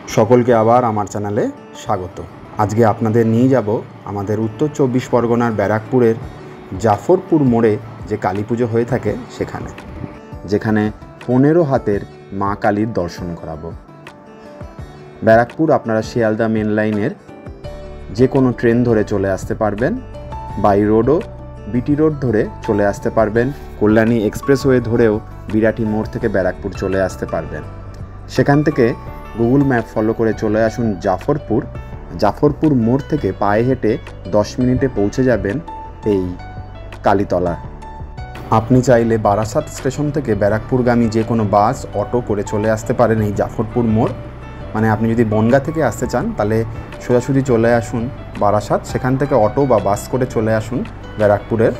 সকলকে আবার আমার চ্যানেলে স্বাগত। আজকে আপনাদের নিয়ে যাব আমাদের উত্তর 24 পরগনার ব্যারাকপুরের জাফরপুর মোড়ে যে কালী পুজো হয়ে থাকে সেখানে, যেখানে 15 হাতের মা কালীর দর্শন করাবো। ব্যারাকপুর আপনারা শিয়ালদা মেন লাইনের যে কোনো ট্রেন ধরে চলে আসতে পারবেন, বাই রোডও বিটি রোড ধরে চলে আসতে পারবেন, কল্যাণী এক্সপ্রেসওয়ে ধরেও বিরাটি মোড় থেকে ব্যারাকপুর চলে আসতে পারবেন। সেখান থেকে গুগল ম্যাপ ফলো করে চলে আসুন জাফরপুর মোড় থেকে পায়ে হেঁটে 10 মিনিটে পৌঁছে যাবেন এই কালীতলা। আপনি চাইলে বারাসাত স্টেশন থেকে ব্যারাকপুরগামী যে কোনো বাস অটো করে চলে আসতে পারেন এই জাফরপুর মোড়। মানে আপনি যদি বনগাঁ থেকে আসতে চান তাহলে সোজাসুজি চলে আসুন বারাসাত, সেখান থেকে অটো বা বাস করে চলে আসুন ব্যারাকপুরের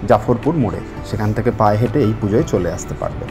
জাফরপুর মোড়ে। সেখান থেকে পায়ে হেঁটে এই পুজোয় চলে আসতে পারবেন।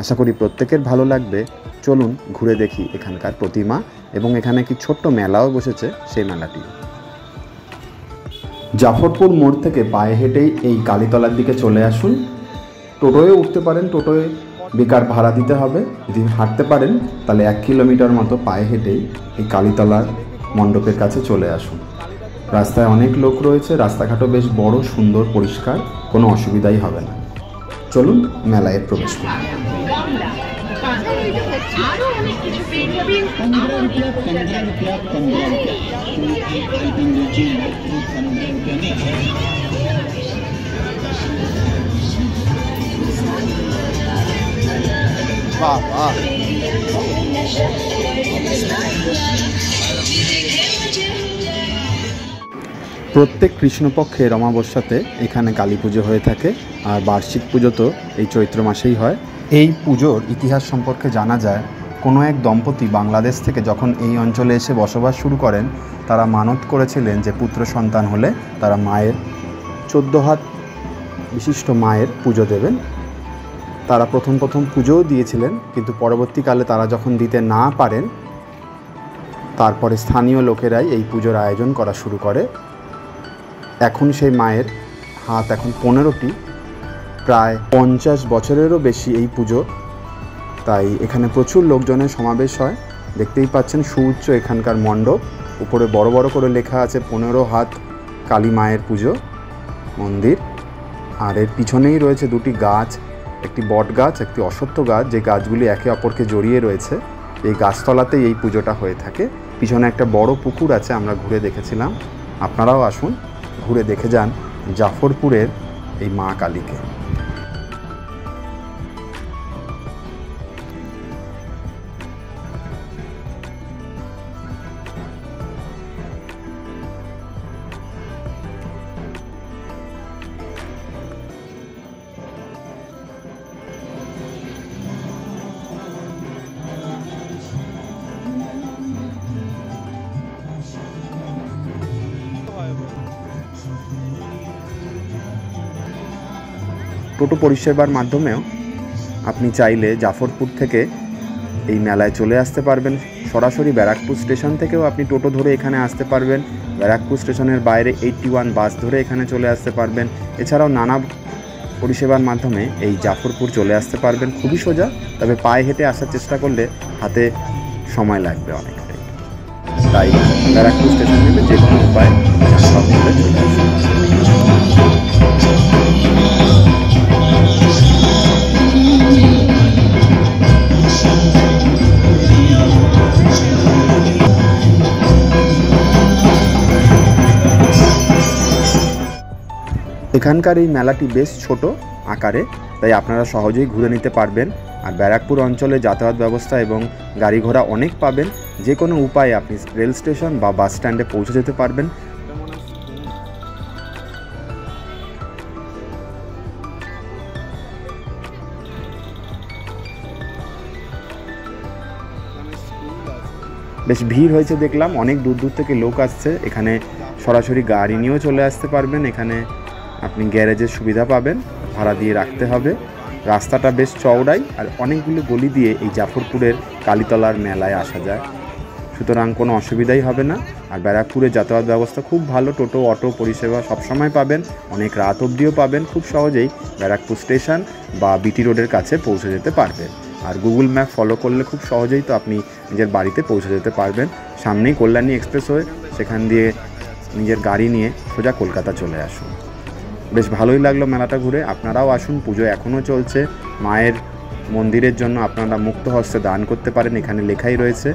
আশা করি প্রত্যেকের ভালো লাগবে। চলুন ঘুরে দেখি এখানকার প্রতিমা, এবং এখানে একটি ছোট্ট মেলাও বসেছে, সেই মেলাটি। জাফরপুর মোড় থেকে পায়ে হেঁটেই এই কালীতলার দিকে চলে আসুন। টোটোয় উঠতে পারেন, টোটোয় বেকার ভাড়া দিতে হবে। যদি হাঁটতে পারেন তাহলে 1 কিলোমিটার মতো পায়ে হেঁটেই এই কালীতলার মণ্ডপের কাছে চলে আসুন। রাস্তায় অনেক লোক রয়েছে, রাস্তাঘাটও বেশ বড়, সুন্দর, পরিষ্কার, কোনো অসুবিধাই হবে না। চলুন মেলায় প্রবেশ করুন। প্রত্যেক কৃষ্ণপক্ষের অমাবস্যাতে এখানে কালী পুজো হয়ে থাকে, আর বার্ষিক পুজো তো এই চৈত্র মাসেই হয়। এই পুজোর ইতিহাস সম্পর্কে জানা যায়, কোনো এক দম্পতি বাংলাদেশ থেকে যখন এই অঞ্চলে এসে বসবাস শুরু করেন, তারা মানত করেছিলেন যে পুত্র সন্তান হলে তারা মায়ের 14 হাত বিশিষ্ট মায়ের পুজো দেবেন। তারা প্রথম পুজোও দিয়েছিলেন, কিন্তু পরবর্তীকালে তারা যখন দিতে না পারেন, তারপরে স্থানীয় লোকেরাই এই পুজোর আয়োজন করা শুরু করে। এখন সেই মায়ের হাত এখন 15টি, প্রায় 50 বছরেরও বেশি এই পুজো। তাই এখানে প্রচুর লোকজনের সমাবেশ হয়। দেখতেই পাচ্ছেন সুউচ্চ এখানকার মণ্ডপ, উপরে বড় বড় করে লেখা আছে 15 হাত কালী মায়ের পুজো মন্দির। আর এর পিছনেই রয়েছে দুটি গাছ, একটি বট গাছ, একটি অশ্বত্থ গাছ, যে গাছগুলি একে অপরকে জড়িয়ে রয়েছে। এই গাছতলাতেই এই পুজোটা হয়ে থাকে। পিছনে একটা বড় পুকুর আছে, আমরা ঘুরে দেখেছিলাম। আপনারাও আসুন, ঘুরে দেখে যান জাফরপুরের এই মা কালীকে। টোটো পরিষেবার মাধ্যমেও আপনি চাইলে জাফরপুর থেকে এই মেলায় চলে আসতে পারবেন। সরাসরি ব্যারাকপুর স্টেশন থেকেও আপনি টোটো ধরে এখানে আসতে পারবেন। ব্যারাকপুর স্টেশনের বাইরে 81 বাস ধরে এখানে চলে আসতে পারবেন। এছাড়াও নানা পরিষেবার মাধ্যমে এই জাফরপুর চলে আসতে পারবেন। খুবই সোজা, তবে পায়ে হেঁটে আসার চেষ্টা করলে হাতে সময় লাগবে অনেকটাই। তাই ব্যারাকপুর স্টেশন থেকে যে কোনো উপায় চলে আসুন। এখানকার এই মেলাটি বেশ ছোট আকারে, তাই আপনারা সহজেই ঘুরে নিতে পারবেন। আর ব্যারাকপুর অঞ্চলে যাতায়াত ব্যবস্থা এবং গাড়ি ঘোড়া অনেক পাবেন। যে কোনো উপায়ে আপনি রেল স্টেশন বা বাস স্ট্যান্ডে পৌঁছে যেতে পারবেন। বেশ ভিড় হয়েছে দেখলাম, অনেক দূর দূর থেকে লোক আসছে। এখানে সরাসরি গাড়ি নিয়েও চলে আসতে পারবেন। এখানে আপনি গ্যারেজের সুবিধা পাবেন, ভাড়া দিয়ে রাখতে হবে। রাস্তাটা বেশ চওড়াই, আর অনেকগুলো গলি দিয়ে এই জাফরপুরের কালীতলার মেলায় আসা যায়, সুতরাং কোনো অসুবিধাই হবে না। আর ব্যারাকপুরের যাতায়াত ব্যবস্থা খুব ভালো, টোটো অটো পরিষেবা সবসময় পাবেন, অনেক রাত অবধিও পাবেন। খুব সহজেই ব্যারাকপুর স্টেশন বা বিটি রোডের কাছে পৌঁছে যেতে পারবেন। আর গুগল ম্যাপ ফলো করলে খুব সহজেই তো আপনি নিজের বাড়িতে পৌঁছে যেতে পারবেন। সামনেই কল্যাণী এক্সপ্রেসওয়ে, সেখান দিয়ে নিজের গাড়ি নিয়ে সোজা কলকাতা চলে আসুন। বেশ ভালোই লাগলো মেলাটা ঘুরে। আপনারাও আসুন, পুজো এখনও চলছে। মায়ের মন্দিরের জন্য আপনারা মুক্ত হস্তে দান করতে পারেন, এখানে লেখাই রয়েছে।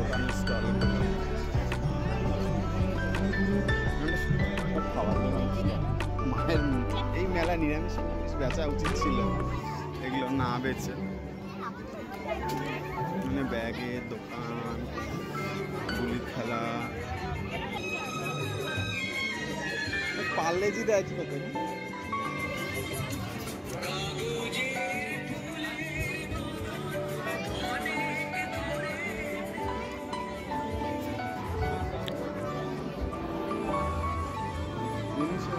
এই মেলা নিরামিষ বেচা উচিত ছিল, এগুলো না বেচে। মানে ব্যাগের দোকান, গুলির খেলা, পার্লেজি দেয় কি কত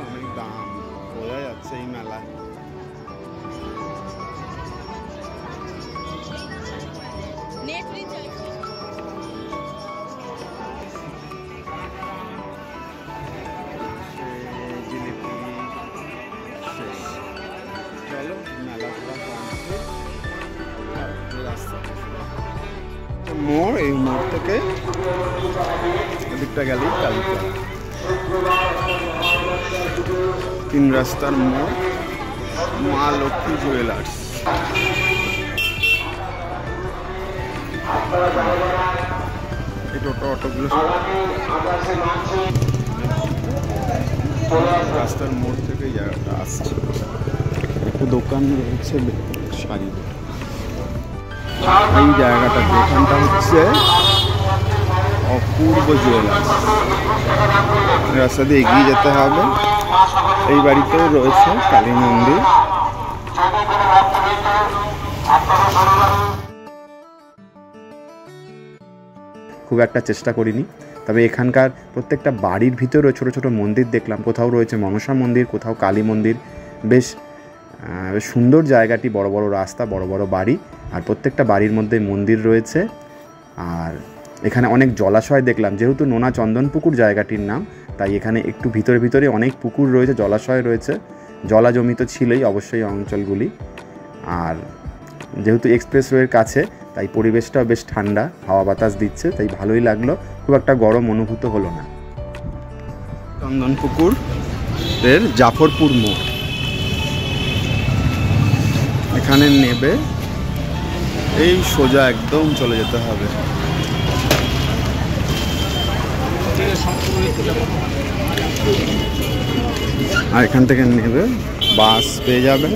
অনেক দাম বোঝা যাচ্ছে এই মেলা। চলো মেলা মোড়, এই মোড় থেকে এদিকটা গেলেই কালীতলা। 3 রাস্তার মোড়, মা লক্ষ্মী জুয়েলার্স। এই টোটো অটোগুলো রাস্তার মোড় থেকে জায়গাটা আসছে। একটু দোকান রয়েছে শাড়ি। এই জায়গাটা যেখানটা হচ্ছে অপূর্ব জুয়েলার্স, রাস্তা দিয়ে এগিয়ে যেতে হবে। এই বাড়িতেও রয়েছে কালী মন্দির। খুব একটা চেষ্টা করিনি, তবে এখানকার প্রত্যেকটা বাড়ির ভিতরেও ছোট ছোট মন্দির দেখলাম। কোথাও রয়েছে মনসা মন্দির, কোথাও কালী মন্দির। বেশ সুন্দর জায়গাটি, বড় বড় রাস্তা, বড় বড় বাড়ি, আর প্রত্যেকটা বাড়ির মধ্যে মন্দির রয়েছে। আর এখানে অনেক জলাশয় দেখলাম, যেহেতু নোনা চন্দনপুকুর জায়গাটির নাম, তাই এখানে একটু ভিতরে ভিতরে অনেক পুকুর রয়েছে, জলাশয় রয়েছে। জলা জমি তো ছিলই অবশ্যই অঞ্চলগুলি। আর যেহেতু এক্সপ্রেসওয়ের কাছে, তাই পরিবেশটাও বেশ ঠান্ডা, হাওয়া বাতাস দিচ্ছে, তাই ভালোই লাগলো। খুব একটা গরম অনুভূত হলো না। চন্দনপুকুর এর জাফরপুর মোড়, এখানে নেবে এই সোজা একদম চলে যেতে হবে। আর এখান থেকে নেবে বাস পেয়ে যাবেন।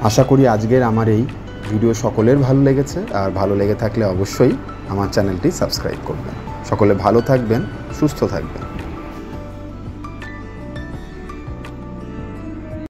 আশা করি আজকের আমার এই ভিডিও সকলের ভালো লেগেছে, আর ভালো লেগে থাকলে অবশ্যই আমার চ্যানেলটি সাবস্ক্রাইব করবেন। সকলে ভালো থাকবেন, সুস্থ থাকবেন।